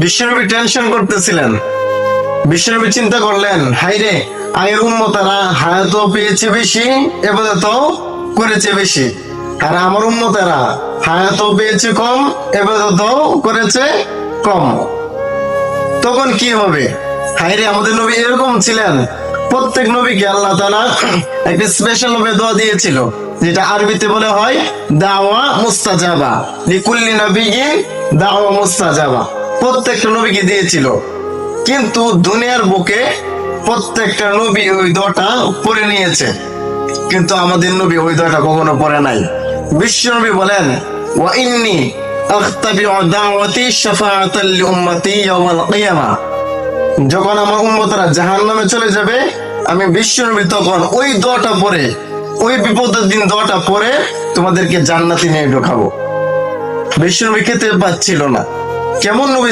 বিশ্বনবী টেনশন করতেছিলেন। বিশ্বনবী চিন্তা করলেন, হাইরে আগের উম্মতেরা হায়াতও পেয়েছে বেশি, ইবাদতও করেছে বেশি, আর আমার উম্মতেরা হায়াতও পেয়েছে কম, ইবাদতও করেছে কম। তখন কি হবে? হাইরে আমাদের নবী এরকম ছিলেন, প্রত্যেক নবীকে আল্লাহ তাআলা একটা স্পেশাল ভাবে দোয়া দিয়েছিল, যেটা আরবিতে বলে হয় দাওয়া মুস্তাজাবা, লিকুল্লি নবিয়্যিন দাওয়া মুস্তাজাবা। প্রত্যেকটা নবীকে দিয়েছিল, কিন্তু দুনিয়ার বুকে প্রত্যেকটা নবী ওই দোয়াটা পড়ে নিয়েছে, কিন্তু আমাদের নবী ওই দোয়াটা কখনো পড়ে নাই। বিশ্ব নবী বলেন, ওয়া ইন্নী আখতাবিউ দাওয়াতি শাফাআতাল লিউম্মতি ইয়াওমাল কিয়ামা। যখন আমার উম্মতরা জাহান্নামে চলে যাবে, আমি বিশ্ব নবী তখন ওই দোয়াটা পড়ে, ওই বিপদের দিন দোয়াটা পড়ে তোমাদেরকে জান্নাতে নিয়ে ঢোকাবো। বিশ্ব নবী খেতে পাচ্ছিল না, কেমন নবী